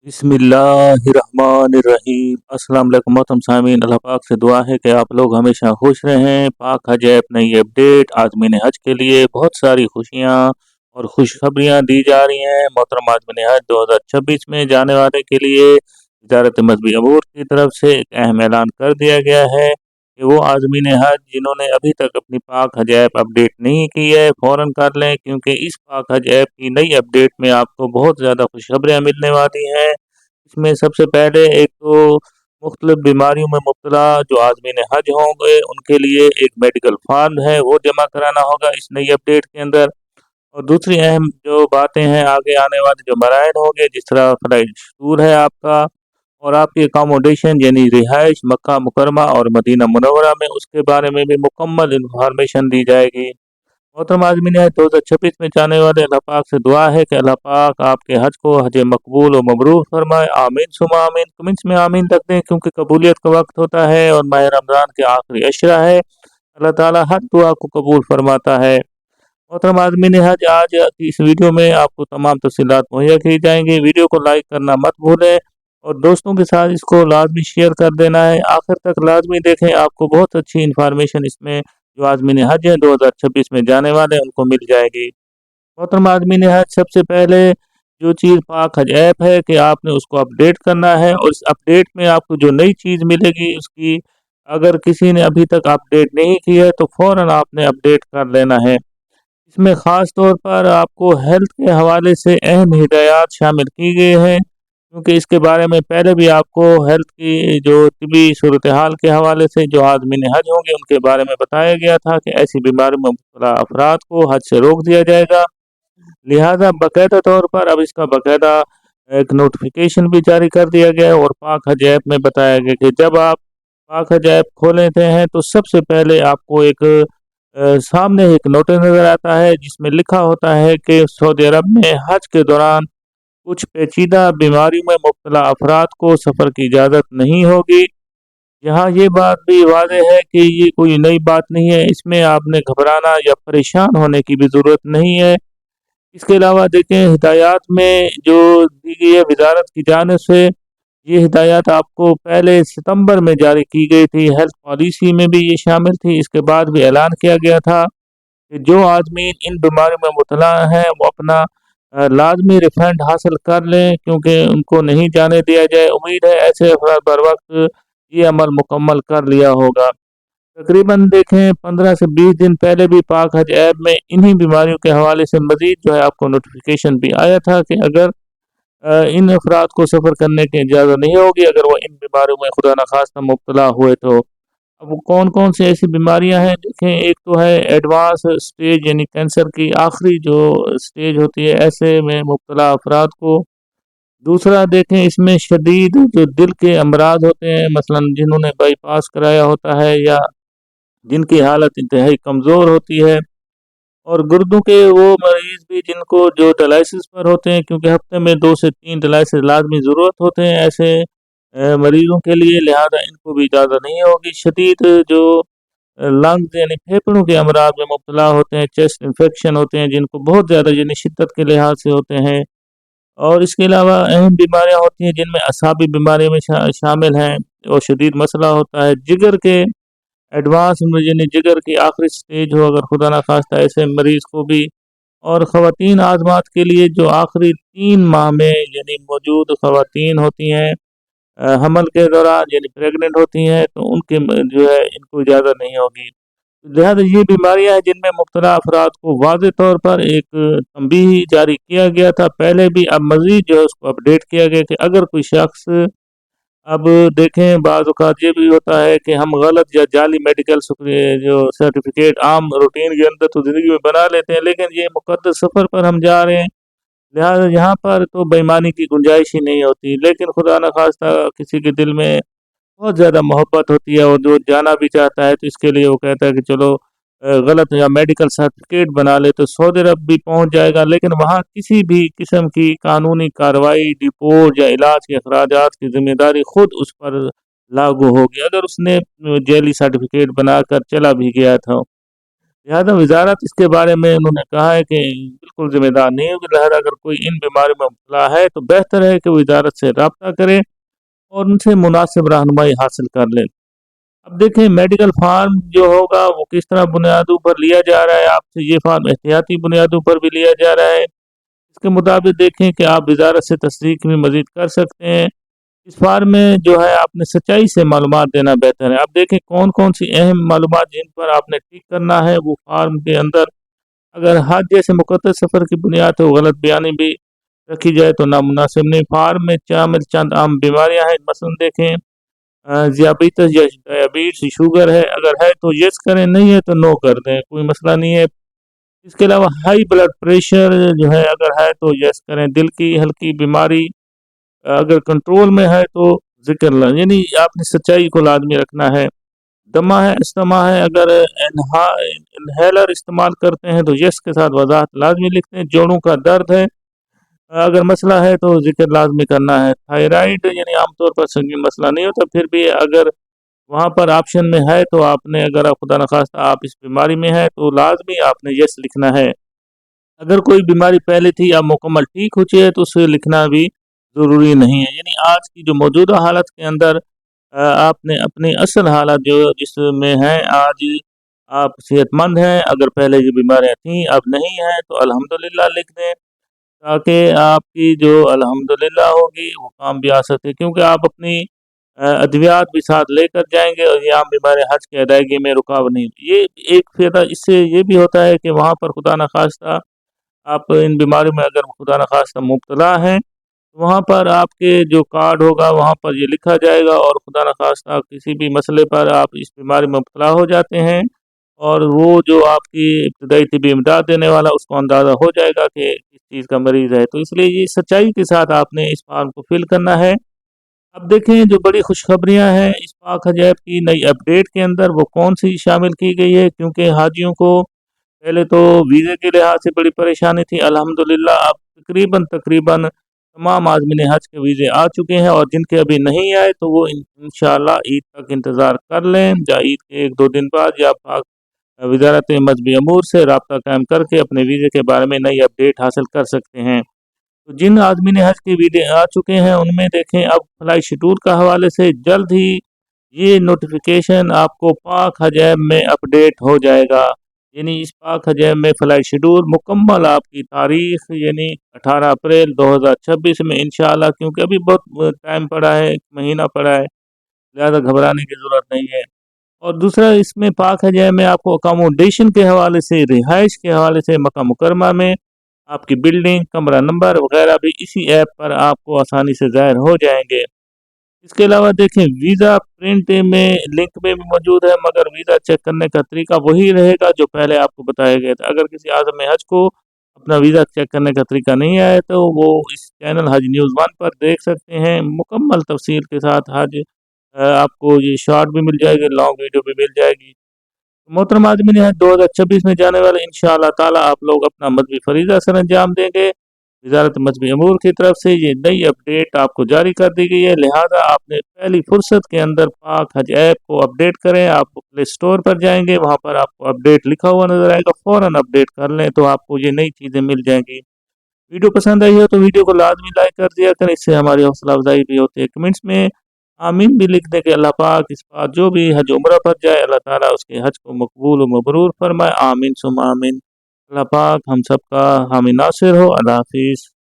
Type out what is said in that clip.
बिस्मिल्लाहिर्रहमानिर्रहीम। अस्सलाम वालेकुम मोहतरम सामीन, अल्लाह पाक से दुआ है कि आप लोग हमेशा खुश रहें। पाक हज ऐप नई अपडेट, आज़मीन हज के लिए बहुत सारी खुशियाँ और खुशखबरियाँ दी जा रही हैं। मोहतरम आज़मीन हज 2026 में जाने वाले के लिए वजारत मजहबी अमूर की तरफ से एक अहम ऐलान कर दिया गया है कि वो आज़मीन हज जिन्होंने अभी तक अपनी पाक हज ऐप अपडेट नहीं की है फ़ौरन कर लें, क्योंकि इस पाक हज ऐप की नई अपडेट में आपको बहुत ज़्यादा खुशखबरियाँ मिलने वाली हैं। इसमें सबसे पहले एक तो मुख्तलिफ बीमारियों में मुब्तला जो आज़मीन हज होंगे उनके लिए एक मेडिकल फॉर्म है वो जमा कराना होगा इस नई अपडेट के अंदर। और दूसरी अहम जो बातें हैं, आगे आने वाले जो मराहल होंगे, जिस तरह फ्लाइट टूर है आपका और आपकी अकोमोडेशन यानी रिहाइश मक्का मुकरमा और मदीना मुनव्वरा में, उसके बारे में भी मुकम्मल इंफॉर्मेशन दी जाएगी। मोहतरम आज़मीन हज 2026 में जाने वाले अल्लाह पाक से दुआ है कि अल्लाह पाक आपके हज को हज मकबूल और मबरूर फरमाए। आमीन सुमा आमीन। कमेंट्स में आमीन रख दें, क्योंकि कबूलियत का वक्त होता है और माह रमज़ान के आखिरी अशरा है। अल्लाह ताला हर दुआ को कबूल फरमाता है। मोहतरम आज़मीन हज, आज की इस वीडियो में आपको तमाम तफसीलात मुहैया की जाएंगी। वीडियो को लाइक करना मत भूलें और दोस्तों के साथ इसको लाजमी शेयर कर देना है। आखिर तक लाजमी देखें, आपको बहुत अच्छी इन्फॉर्मेशन इसमें जो आज़मीन हज है 2026 में जाने वाले उनको मिल जाएगी। मोहतरम आज़मीन हज, सबसे पहले जो चीज़ पाक हज ऐप है कि आपने उसको अपडेट करना है और इस अपडेट में आपको जो नई चीज़ मिलेगी उसकी अगर किसी ने अभी तक अपडेट नहीं की है तो फ़ौरन आपने अपडेट कर लेना है। इसमें ख़ास तौर पर आपको हेल्थ के हवाले से अहम हिदायत शामिल की गई हैं, क्योंकि इसके बारे में पहले भी आपको हेल्थ की जो तिबी सूरत हाल के हवाले से जो आज़मीन हज होंगे उनके बारे में बताया गया था कि ऐसी बीमारी में मुब्तला अफराद को हज से रोक दिया जाएगा। लिहाजा बाकायदा तौर पर अब इसका बाकायदा एक नोटिफिकेशन भी जारी कर दिया गया है और पाक हज ऐप में बताया गया कि जब आप पाक हज ऐप खोल लेते हैं तो सबसे पहले आपको एक सामने एक नोटिस नज़र आता है जिसमें लिखा होता है कि सऊदी अरब में हज के दौरान कुछ पेचीदा बीमारियों में मुब्तला अफराद को सफ़र की इजाज़त नहीं होगी। यहाँ ये बात भी वाज़ेह है कि ये कोई नई बात नहीं है, इसमें आपने घबराना या परेशान होने की भी ज़रूरत नहीं है। इसके अलावा देखें, हिदायत में जो दी गई है वजारत की जानिब से, ये हिदायत आपको पहले सितंबर में जारी की गई थी। हेल्थ पॉलिसी में भी ये शामिल थी। इसके बाद भी ऐलान किया गया था कि जो आदमी इन बीमारियों में मुबतला हैं वो अपना लाजमी रिफंड हासिल कर लें, क्योंकि उनको नहीं जाने दिया जाए। उम्मीद है ऐसे अफराद बर वक्त ये अमल मुकम्मल कर लिया होगा। तकरीबन देखें 15 से 20 दिन पहले भी पाक हज ऐप में इन्हीं बीमारियों के हवाले से मजीद जो है आपको नोटिफिकेशन भी आया था कि अगर इन अफराद को सफ़र करने की इजाज़त नहीं होगी अगर वो इन बीमारियों में खुदा न खास्ता मुब्तला हुए तो। अब वो कौन कौन सी ऐसी बीमारियां हैं देखें, एक तो है एडवांस स्टेज यानी कैंसर की आखिरी जो स्टेज होती है ऐसे में मुब्तला अफराद को। दूसरा देखें, इसमें शदीद जो दिल के अमराज होते हैं, मसलन जिन्होंने बाईपास कराया होता है या जिनकी हालत इंतहाई कमज़ोर होती है, और गुर्दों के वो मरीज़ भी जिनको जो डायलिसिस पर होते हैं, क्योंकि हफ्ते में 2 से 3 डायलिसिस लाजमी ज़रूरत होते हैं ऐसे मरीज़ों के लिए, लिहाजा इनको भी इजाज़त नहीं होगी। शदीद जो लंग्स यानी फेफड़ों के अमराज में मुब्तला होते हैं, चेस्ट इन्फेक्शन होते हैं जिनको बहुत ज़्यादा यानी शिद्दत के लिहाज से होते हैं, और इसके अलावा अहम बीमारियां होती हैं जिनमें असाबी बीमारियों में शामिल हैं और शदीद मसला होता है जिगर के एडवांस में, यानी जिगर की आखिरी स्टेज हो अगर खुदा ना खास्ता ऐसे मरीज़ को भी। और ख़वातीन आज़मात के लिए जो आखिरी 3 माह में यानी मौजूद ख़वातीन होती हैं हमल के दौरान यानी प्रेग्नेंट होती हैं, तो उनके जो है इनको इजाज़त नहीं होगी। लिहाजा ये बीमारियां हैं जिनमें मुब्तला अफराद को वाज़ेह तौर पर एक तंबीह जारी किया गया था पहले भी, अब मज़ीद जो है उसको अपडेट किया गया कि अगर कोई शख्स, अब देखें बाज़ औक़ात ये भी होता है कि हम गलत या जाली मेडिकल जो सर्टिफिकेट आम रूटीन के अंदर तो ज़िंदगी में बना लेते हैं, लेकिन ये मुक़द्दस सफ़र पर हम जा रहे हैं, लिहाजा यहाँ पर तो बेईमानी की गुंजाइश ही नहीं होती। लेकिन खुदा न खास्ता किसी के दिल में बहुत ज़्यादा मोहब्बत होती है और जो जाना भी चाहता है तो इसके लिए वो कहता है कि चलो गलत या मेडिकल सर्टिफिकेट बना ले तो सऊदी अरब भी पहुंच जाएगा, लेकिन वहाँ किसी भी किस्म की कानूनी कार्रवाई, डिपोर्ट या इलाज के अखराजात की जिम्मेदारी खुद उस पर लागू होगी अगर उसने जेली सर्टिफिकेट बनाकर चला भी गया था। لہٰذا وزارت اس کے بارے میں انہوں نے کہا ہے کہ بالکل ذمہ دار نہیں ہوگی، لہٰذا اگر کوئی ان بیماریوں میں مبتلا ہے تو بہتر ہے کہ وزارت سے رابطہ کرے اور ان سے مناسب رہنمائی حاصل کر لیں۔ اب دیکھیں میڈیکل فارم جو ہوگا وہ کس طرح بنیادوں پر لیا جا رہا ہے، آپ سے یہ فارم احتیاطی بنیادوں پر بھی لیا جا رہا ہے۔ اس کے مطابق دیکھیں کہ آپ وزارت سے تصدیق بھی مزید کر سکتے ہیں۔ اس فارم میں جو ہے آپ نے سچائی سے معلومات دینا بہتر ہے۔ اب دیکھیں کون کون سی اہم معلومات جن پر آپ نے ٹک کرنا ہے وہ فارم کے اندر، اگر حج جیسے مقدس سفر کی بنیاد ہو غلط بیانی بھی رکھی جائے تو نامناسب نہیں۔ فارم میں شامل چند عام بیماریاں ہیں، مثلا دیکھیں ذیابیطس یا ڈائبٹیس شوگر ہے، اگر ہے تو یس کریں، نہیں ہے تو نو کر دیں، کوئی مسئلہ نہیں ہے۔ اس کے علاوہ ہائی بلڈ پریشر جو ہے اگر ہے تو یس کریں۔ دل کی ہلکی بیماری اگر کنٹرول میں ہے تو ذکر لیں، یعنی آپ نے سچائی کو لازمی رکھنا ہے۔ دمہ ہے، استما ہے، اگر انہیلر استعمال کرتے ہیں تو یس کے ساتھ وضاحت لازمی لکھتے ہیں۔ جوڑوں کا درد ہے، اگر مسئلہ ہے تو ذکر لازمی کرنا ہے۔ تھائرائیڈ یعنی عام طور پر سنگین مسئلہ نہیں ہوتا، پھر بھی اگر وہاں پر آپشن میں ہے تو آپ نے، اگر خدا نخواستہ آپ اس بیماری میں ہے تو لازمی آپ نے یس لکھنا ہے۔ اگر کوئی بیماری پہلے تھی یا مکمل ٹھیک ہو چکی ہے تو اسے لکھنا بھی ضروری نہیں ہے۔ یعنی آج کی جو موجودہ حالت کے اندر آپ نے اپنی اصل حالت جو جس میں ہے آج آپ صحت مند ہیں، اگر پہلے جو بیماریاں تھیں اب نہیں ہیں تو الحمدللہ لکھ دیں، تاکہ آپ کی جو الحمدللہ ہوگی وہ کام بھی آ سکتے، کیونکہ آپ اپنی ادویات بھی ساتھ لے کر جائیں گے اور یہ عام بیماری حج کی ادائیگی میں رکاوٹ نہیں۔ یہ ایک فائدہ اس سے یہ بھی ہوتا ہے کہ وہاں پر خدا نخواستہ آپ ان بیماریوں میں اگر خدا نخواستہ مبتلا ہیں، وہاں پر آپ کے جو کارڈ ہوگا وہاں پر یہ لکھا جائے گا، اور خدا نخواستہ کسی بھی مسئلے پر آپ اس بیماری میں مبتلا ہو جاتے ہیں اور وہ جو آپ کی ابتدائی طبی امداد دینے والا اس کو اندازہ ہو جائے گا کہ کس چیز کا مریض ہے، تو اس لیے یہ سچائی کے ساتھ آپ نے اس فارم کو فل کرنا ہے۔ اب دیکھیں جو بڑی خوشخبریاں ہیں اس پاک حج ایپ کی نئی اپڈیٹ کے اندر وہ کون سی شامل کی گئی ہے، کیونکہ حاجیوں کو پہلے تو ویزے کے لحاظ سے بڑی پریشانی تھی، الحمدللہ اب تقریباً تمام عازمین حج کے ویزے آ چکے ہیں، اور جن کے ابھی نہیں آئے تو وہ انشاءاللہ عید تک انتظار کر لیں، یا عید کے ایک دو دن بعد یا پاک وزارت مذہبی امور سے رابطہ قائم کر کے اپنے ویزے کے بارے میں نئی اپڈیٹ حاصل کر سکتے ہیں۔ تو جن عازمین حج کے ویزے آ چکے ہیں ان میں دیکھیں اب فلائی شیڈول کا حوالے سے جلد ہی یہ نوٹیفیکیشن آپ کو پاک حج ایپ میں اپڈیٹ ہو جائے گا، یعنی اس پاک حج ایپ میں فلائی شیڈول مکمل آپ کی تاریخ یعنی 18 اپریل 2026 میں انشاءاللہ، کیونکہ ابھی بہت ٹائم پڑا ہے، ایک مہینہ پڑا ہے، زیادہ گھبرانے کی ضرورت نہیں ہے۔ اور دوسرا اس میں پاک حج ایپ میں آپ کو اکاموڈیشن کے حوالے سے، رہائش کے حوالے سے مکہ مکرمہ میں آپ کی بلڈنگ، کمرہ نمبر وغیرہ بھی اسی ایپ پر آپ کو آسانی سے ظاہر ہو جائیں گے۔ اس کے علاوہ دیکھیں ویزا پرنٹ میں لنک میں بھی موجود ہے، مگر ویزا چیک کرنے کا طریقہ وہی رہے گا جو پہلے آپ کو بتایا گیا تھا۔ اگر کسی عازم حج کو اپنا ویزا چیک کرنے کا طریقہ نہیں آیا تو وہ اس چینل حج نیوز 1 پر دیکھ سکتے ہیں، مکمل تفصیل کے ساتھ حج آپ کو یہ شارٹ بھی مل جائے گی، لانگ ویڈیو بھی مل جائے گی۔ محترم عازمین حج 2026 میں جانے والے انشاءاللہ تعالی آپ لوگ اپنا مذہبی فریضہ سر انجام دیں گے۔ وزارت مذہبی امور کی طرف سے یہ نئی اپڈیٹ آپ کو جاری کر دی گئی ہے، لہٰذا آپ نے پہلی فرصت کے اندر پاک حج ایپ کو اپڈیٹ کریں۔ آپ پلے اسٹور پر جائیں گے، وہاں پر آپ کو اپڈیٹ لکھا ہوا نظر آئے گا، فوراً اپڈیٹ کر لیں تو آپ کو یہ نئی چیزیں مل جائیں گی۔ ویڈیو پسند آئی ہو تو ویڈیو کو لازمی لائک کر دیا کریں، اس سے ہماری حوصلہ افزائی بھی ہوتی ہے۔ کمنٹس میں آمین بھی لکھ دیں کہ اللہ پاک اس بات جو بھی حج عمرہ پر جائے اللہ تعالیٰ اس کے حج کو مقبول و مبرور فرمائے، آمین ثم آمین۔ اللہ پاک ہم سب کا حامی ناصر ہو۔ اللہ حافظ۔